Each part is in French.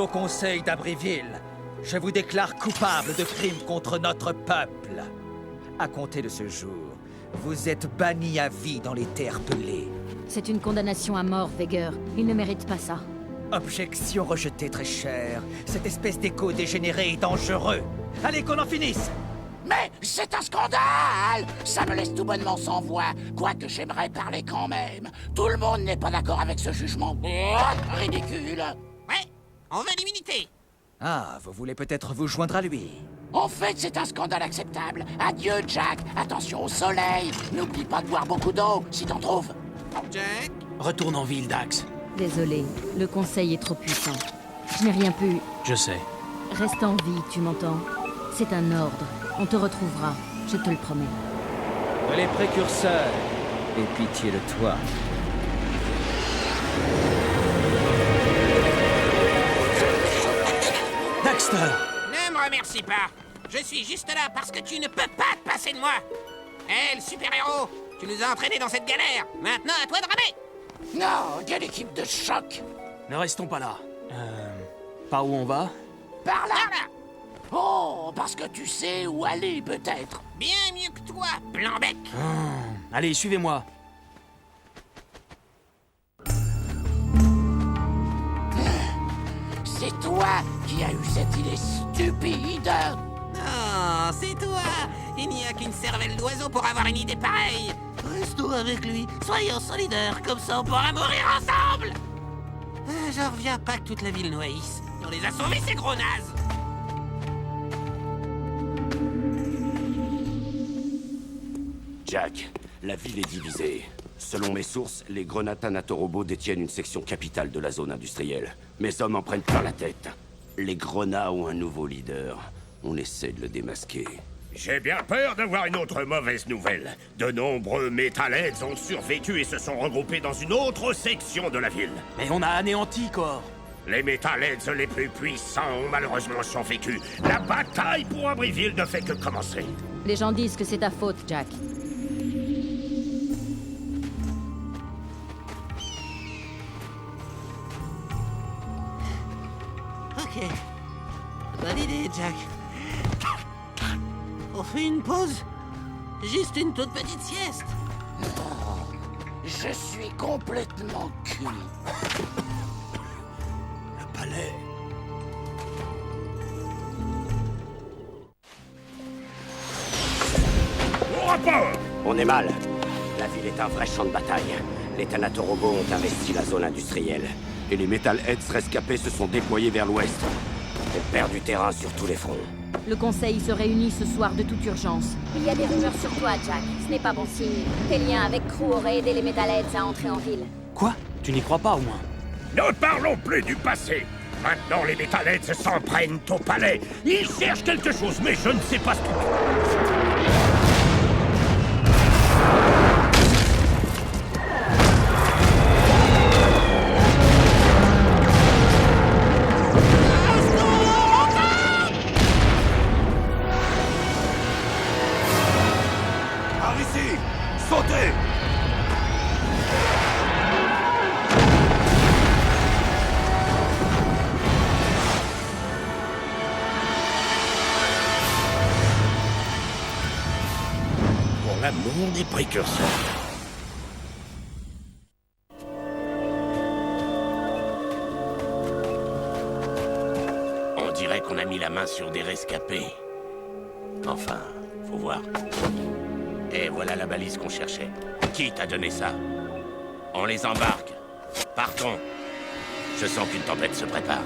Au conseil d'Abbeville, je vous déclare coupable de crimes contre notre peuple. À compter de ce jour, vous êtes banni à vie dans les terres pelées. C'est une condamnation à mort, Veger. Il ne mérite pas ça. Objection rejetée, très chère. Cette espèce d'écho dégénéré est dangereux. Allez, qu'on en finisse! Mais c'est un scandale! Ça me laisse tout bonnement sans voix, quoique j'aimerais parler quand même. Tout le monde n'est pas d'accord avec ce jugement ridicule. Ouais, on veut l'immunité. Ah, vous voulez peut-être vous joindre à lui. En fait, c'est un scandale acceptable. Adieu, Jack. Attention au soleil. N'oublie pas de boire beaucoup d'eau, si t'en trouves. Jack? Retourne en ville, Dax. Désolé, le conseil est trop puissant. Je n'ai rien pu... Je sais. Reste en vie, tu m'entends? C'est un ordre. On te retrouvera, je te le promets. Les précurseurs, aie pitié de toi. Daxter! Ne me remercie pas. Je suis juste là parce que tu ne peux pas te passer de moi. Hé, le super-héros, tu nous as entraînés dans cette galère. Maintenant, à toi de ramer. Non, il y a l'équipe de choc. Ne restons pas là. Par où on va? Par là. Par là. Oh, parce que tu sais où aller, peut-être. Bien mieux que toi, Blanc-bec. Allez, suivez-moi. C'est toi qui as eu cette idée stupide. Non, c'est toi. Il n'y a qu'une cervelle d'oiseau pour avoir une idée pareille. Restons avec lui, soyons solidaires, comme ça on pourra mourir ensemble. J'en reviens pas que toute la ville nous haïsse. On les a sauvés, ces gros nazes. Jack, la ville est divisée. Selon mes sources, les Grenats-Thanatorobo détiennent une section capitale de la zone industrielle. Mes hommes en prennent plein la tête. Les Grenats ont un nouveau leader. On essaie de le démasquer. J'ai bien peur d'avoir une autre mauvaise nouvelle. De nombreux Metalheads ont survécu et se sont regroupés dans une autre section de la ville. Mais on a anéanti, Cor. Les Metalheads les plus puissants ont malheureusement survécu. La bataille pour Abbeville ne fait que commencer. Les gens disent que c'est ta faute, Jack. Ok. Bonne idée, Jack. On fait une pause? Juste une toute petite sieste. Je suis complètement cuit. Le palais. Au rapport! On est mal. La ville est un vrai champ de bataille. Les Thanatorobo ont investi la zone industrielle. Et les Metalheads rescapés se sont déployés vers l'ouest. On perd du terrain sur tous les fronts. Le conseil se réunit ce soir de toute urgence. Il y a des rumeurs sur toi, Jack. Ce n'est pas bon signe. Tes liens avec Crew auraient aidé les Metalheads à entrer en ville. Quoi? Tu n'y crois pas, au moins? Ne parlons plus du passé. Maintenant, les Metalheads s'en prennent au palais. Ils cherchent quelque chose, mais je ne sais pas ce que... Par ici! Sautez! Pour l'amour des précurseurs. On dirait qu'on a mis la main sur des rescapés. Enfin, faut voir. Et voilà la balise qu'on cherchait. Qui t'a donné ça? On les embarque. Partons. Je sens qu'une tempête se prépare.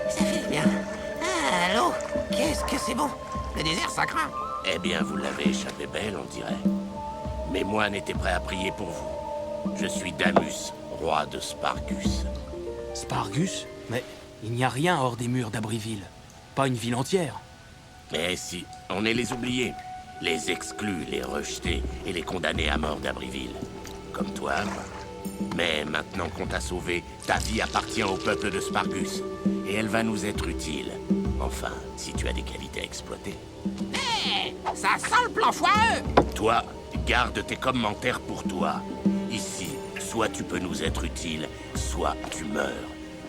Ça fait bien. Ah, l'eau, qu'est-ce que c'est bon. Le désert, ça craint. Eh bien, vous l'avez échappé belle, on dirait. Mais moi n'étais prêt à prier pour vous. Je suis Damus, roi de Spargus. Spargus? Mais il n'y a rien hors des murs d'Abriville. Pas une ville entière. Mais si, on est les oubliés. Les exclus, les rejetés et les condamnés à mort d'Abriville. Comme toi, moi. Mais maintenant qu'on t'a sauvé, ta vie appartient au peuple de Spargus. Et elle va nous être utile. Enfin, si tu as des qualités à exploiter. Hé, ça sent le plan foireux. Toi, garde tes commentaires pour toi. Ici, soit tu peux nous être utile, soit tu meurs.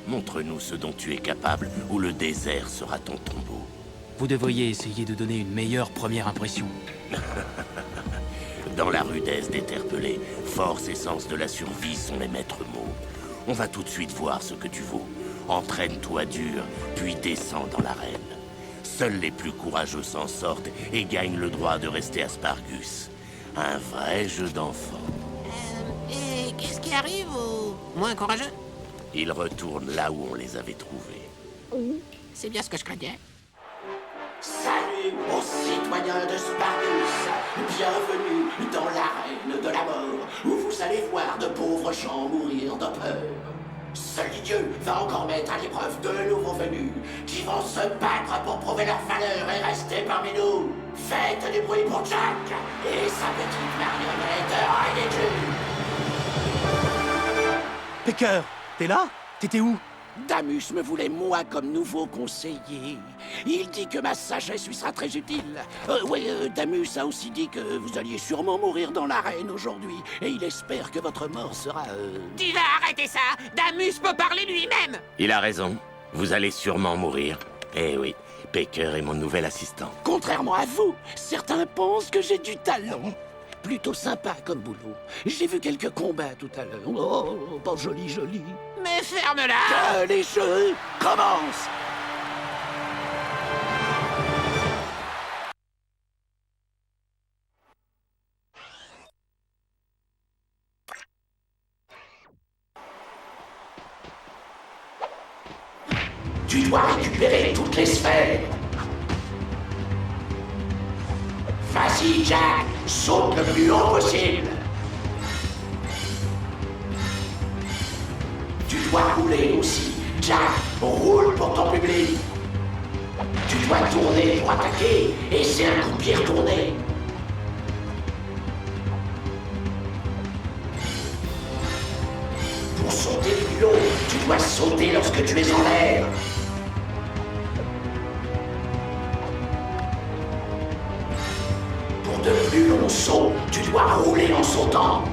Montre-nous ce dont tu es capable, ou le désert sera ton tombeau. Vous devriez essayer de donner une meilleure première impression. Dans la rudesse d'éterpeler, force et sens de la survie sont les maîtres mots. On va tout de suite voir ce que tu vaux. Entraîne-toi dur, puis descends dans l'arène. Seuls les plus courageux s'en sortent et gagnent le droit de rester à Spargus. Un vrai jeu d'enfant. Et qu'est-ce qui arrive aux moins courageux? Ils retournent là où on les avait trouvés. C'est bien ce que je craignais. Salut aux citoyens de Spargus. Bienvenue dans l'arène de la mort, où vous allez voir de pauvres gens mourir de peur. Seul Dieu va encore mettre à l'épreuve de nouveaux venus, qui vont se battre pour prouver leur valeur et rester parmi nous. Faites du bruit pour Jack et sa petite marionnette ridicule. Pecker, t'es là? T'étais où? Damus me voulait moi comme nouveau conseiller. Il dit que ma sagesse lui sera très utile. Damus a aussi dit que vous alliez sûrement mourir dans l'arène aujourd'hui. Et il espère que votre mort sera... Tu vas arrêter ça. Damus peut parler lui-même. Il a raison. Vous allez sûrement mourir. Eh oui, Pecker est mon nouvel assistant. Contrairement à vous, certains pensent que j'ai du talent. Plutôt sympa comme boulot. J'ai vu quelques combats tout à l'heure. Oh, pas joli, joli. Mais ferme-la. Que les jeux commencent. Tu dois récupérer toutes les sphères. Vas-y, Jack, saute le plus haut possible. Tu dois rouler aussi. Jack, roule pour ton public. Tu dois tourner pour attaquer, et c'est un coup de pied retourné. Pour sauter plus haut, tu dois sauter lorsque tu es en l'air. Pour de plus longs sauts, tu dois rouler en sautant.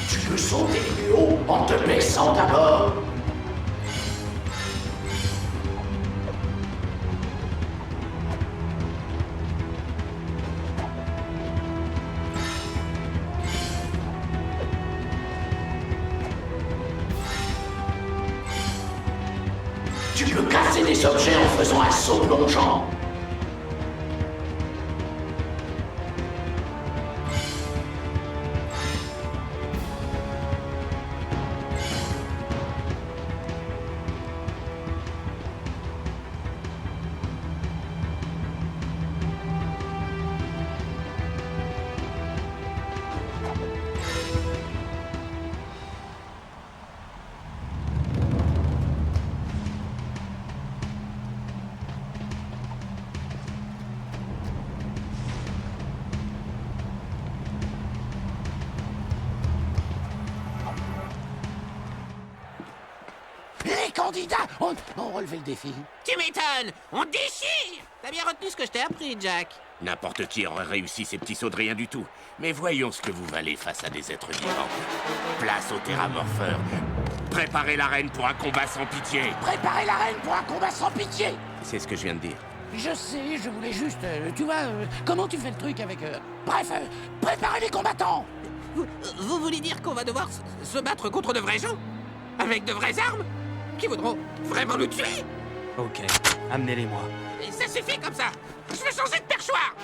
Tu peux sauter plus haut en te baissant d'abord. Tu peux casser des objets en faisant un saut plongeant. Les candidats ont relevé le défi. Tu m'étonnes. On déchire. T'as bien retenu ce que je t'ai appris, Jack. N'importe qui aurait réussi ces petits sauts de rien du tout. Mais voyons ce que vous valez face à des êtres vivants. Place au terramorpheur. Préparez l'arène pour un combat sans pitié. Préparez l'arène pour un combat sans pitié. C'est ce que je viens de dire. Je sais, je voulais juste... tu vois, comment tu fais le truc avec... Bref, préparez les combattants. Vous voulez dire qu'on va devoir se battre contre de vrais gens? Avec de vraies armes? Qui voudront vraiment nous tuer? Ok, amenez-les-moi. Et ça suffit comme ça. Je veux changer de perchoir.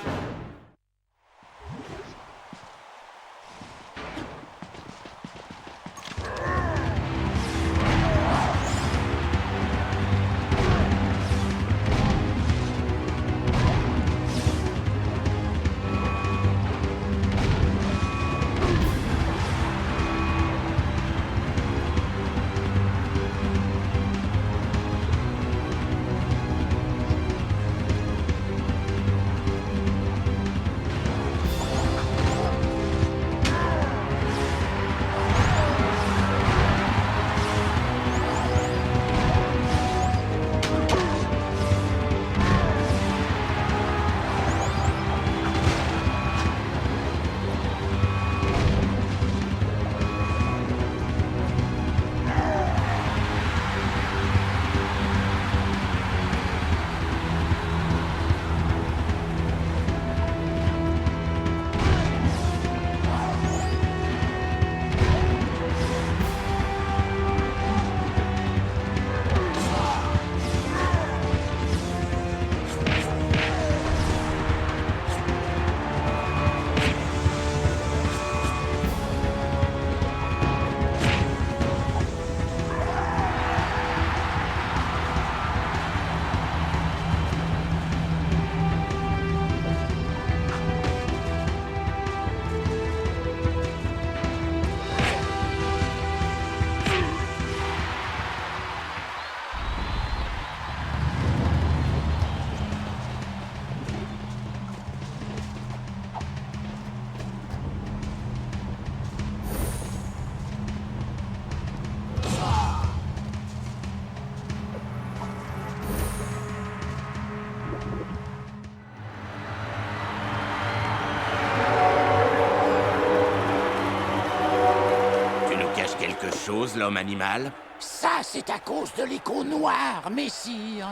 chose, l'homme animal? Ça, c'est à cause de l'écho noir, messire.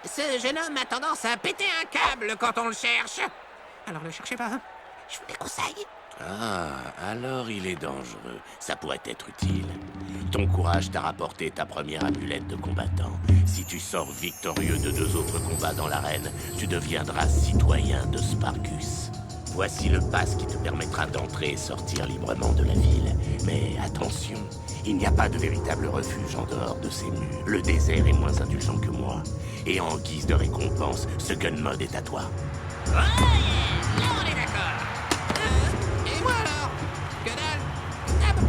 Ce jeune homme a tendance à péter un câble quand on le cherche. Alors ne cherchez pas, hein. Je vous les conseille. Ah, alors il est dangereux. Ça pourrait être utile. Ton courage t'a rapporté ta première amulette de combattant. Si tu sors victorieux de 2 autres combats dans l'arène, tu deviendras citoyen de Spargus. Voici le pass qui te permettra d'entrer et sortir librement de la ville. Mais attention, il n'y a pas de véritable refuge en dehors de ces murs. Le désert est moins indulgent que moi. Et en guise de récompense, ce gun mode est à toi. Ouais, là on est d'accord. Et moi alors? Que dalle? Ah bon.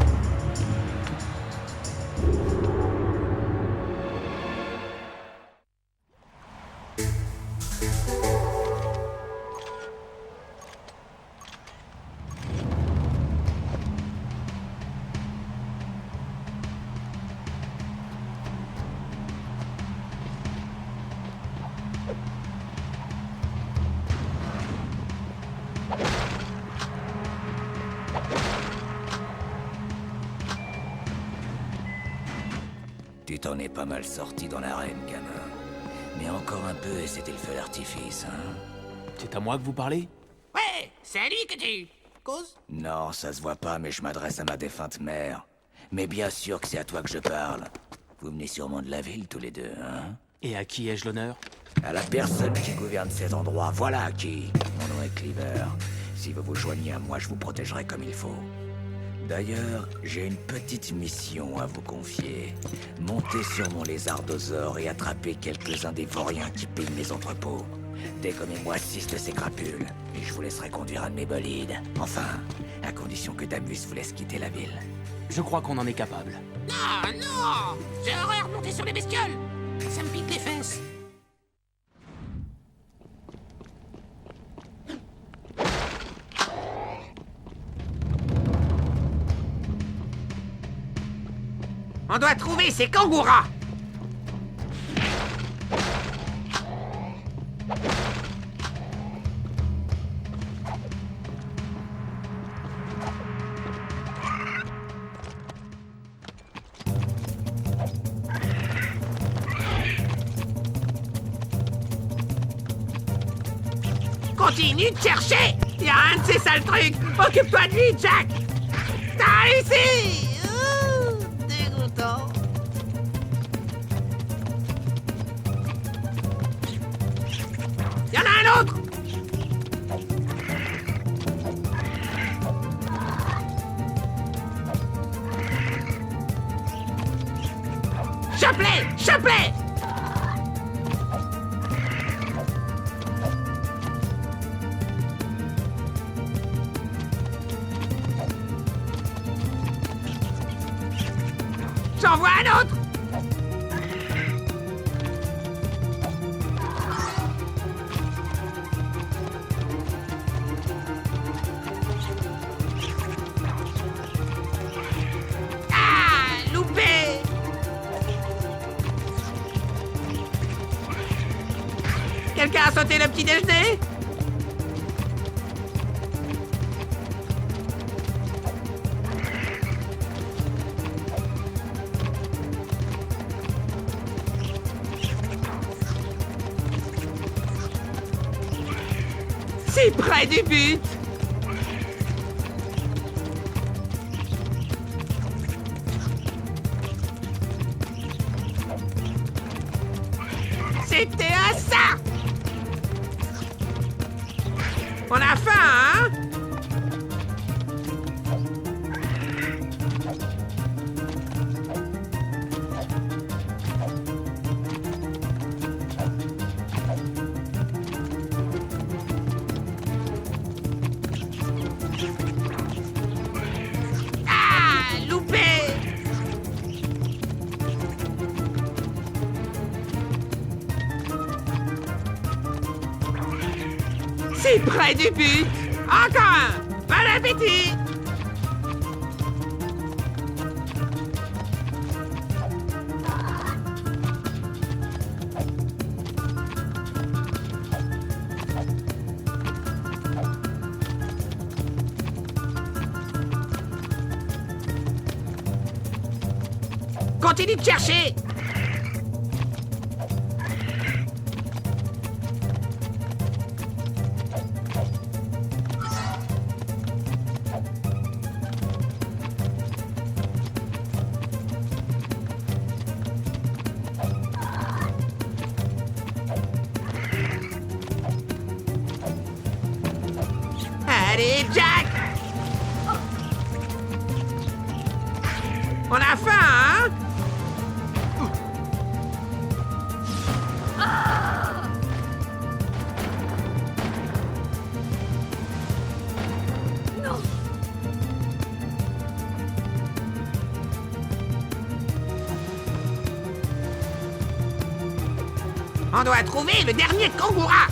Tu t'en es pas mal sorti dans l'arène, gamin. Mais encore un peu et c'était le feu d'artifice, hein? C'est à moi que vous parlez? Ouais, c'est à lui que tu causes? Non, ça se voit pas, mais je m'adresse à ma défunte mère. Mais bien sûr que c'est à toi que je parle. Vous venez sûrement de la ville, tous les deux, hein? Et à qui ai-je l'honneur? À la personne qui gouverne cet endroit, voilà à qui. Mon nom est Cleaver. Si vous vous joignez à moi, je vous protégerai comme il faut. D'ailleurs, j'ai une petite mission à vous confier. Montez sur mon lézardosaure et attrapez quelques-uns des vauriens qui pillent mes entrepôts. Dégommez-moi 6 de ces crapules, et je vous laisserai conduire un de mes bolides. Enfin, à condition que Damus vous laisse quitter la ville. Je crois qu'on en est capable. Non, non! J'ai horreur de monter sur les bestioles! Ça me pique les fesses. On doit trouver ces kangouras! Continue de chercher! Il y a un de ces sales trucs! Occupe-toi de lui, Jack! T'as réussi! Dégoûtant. Il y en a un autre! Chope-les! Chope-les! J'en vois un autre! Ah! Loupé! Quelqu'un a sauté le petit déjeuner? Si près du but! C'était à ça! On a faim, hein? Ah! Loupé! Si près du but! Encore un! Bon appétit! Continue de chercher. Allez, Jack! On a faim, hein? On doit trouver le dernier kangoura!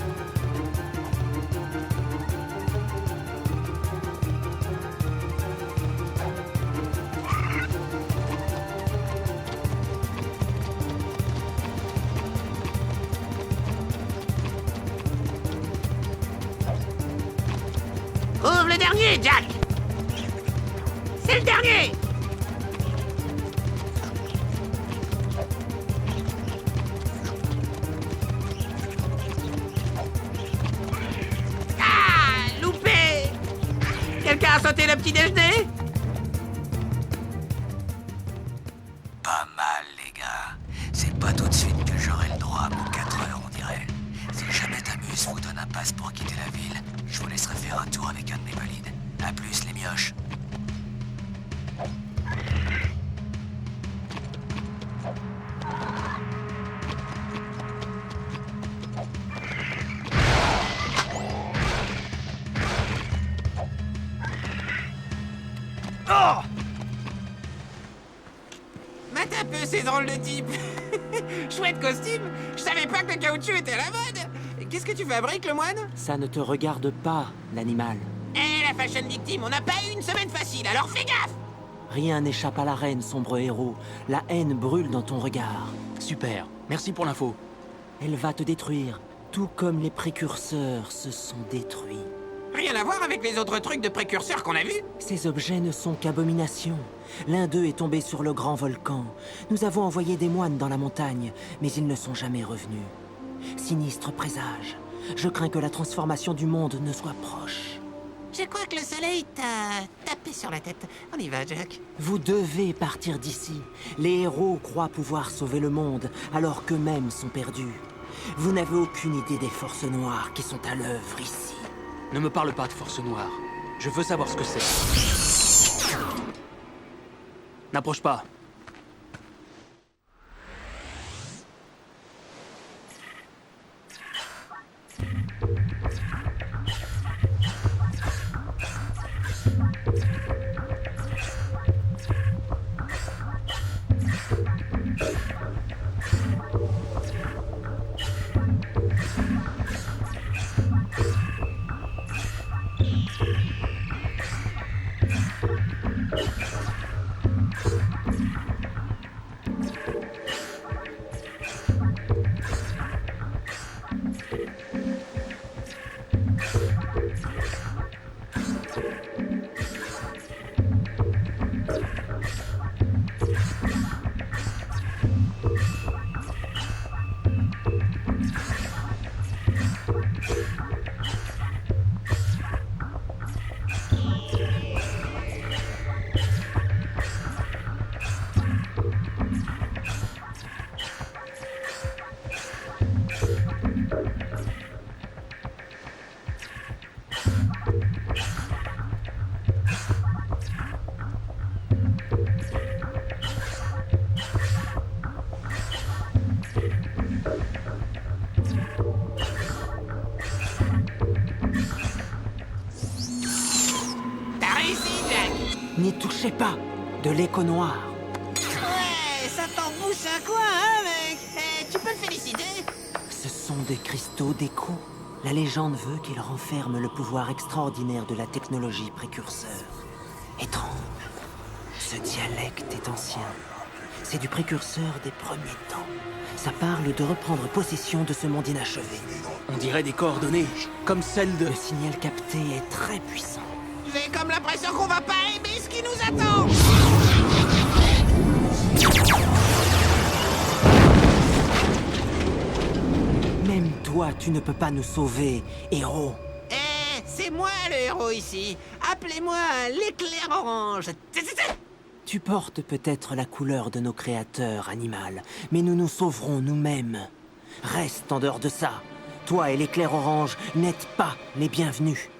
Trouve le dernier, Jack! C'est le dernier! Ah! Loupé! Quelqu'un a sauté le petit déjeuner? Pas mal, les gars. C'est pas tout de suite que j'aurai le droit à mon 4 heures, on dirait. Si jamais t'amuses, vous donne un passe pour quitter la ville. Je vous laisserai faire un tour avec un de mes valides. A plus, les mioches. Mate un peu ces drôles de type. Chouette costume. Je savais pas que le caoutchouc était à la mode. Qu'est-ce que tu fabriques, le moine? Ça ne te regarde pas, l'animal. Eh, la fashion victime, on n'a pas eu une semaine facile, alors fais gaffe! Rien n'échappe à la reine, sombre héros. La haine brûle dans ton regard. Super, merci pour l'info. Elle va te détruire, tout comme les précurseurs se sont détruits. Rien à voir avec les autres trucs de précurseurs qu'on a vus? Ces objets ne sont qu'abominations. L'un d'eux est tombé sur le grand volcan. Nous avons envoyé des moines dans la montagne, mais ils ne sont jamais revenus. Sinistre présage. Je crains que la transformation du monde ne soit proche. Je crois que le soleil t'a tapé sur la tête. On y va, Jack. Vous devez partir d'ici. Les héros croient pouvoir sauver le monde, alors qu'eux-mêmes sont perdus. Vous n'avez aucune idée des forces noires qui sont à l'œuvre ici. Ne me parle pas de forces noires. Je veux savoir ce que c'est. N'approche pas. N'y touchez pas. De l'écho noir. Ouais, ça t'embouche un coin, hein, mec? Tu peux le féliciter? Ce sont des cristaux d'écho. La légende veut qu'ils renferment le pouvoir extraordinaire de la technologie précurseur. Étrange. Ce dialecte est ancien. C'est du précurseur des premiers temps. Ça parle de reprendre possession de ce monde inachevé. On dirait des coordonnées, comme celles de... Le signal capté est très puissant. J'ai comme l'impression qu'on va pas aimer ce qui nous attend. Pourquoi tu ne peux pas nous sauver, héros? Eh, c'est moi le héros ici. Appelez-moi l'éclair orange. Tu portes peut-être la couleur de nos créateurs, animal, mais nous nous sauverons nous-mêmes. Reste en dehors de ça. Toi et l'éclair orange n'êtes pas les bienvenus.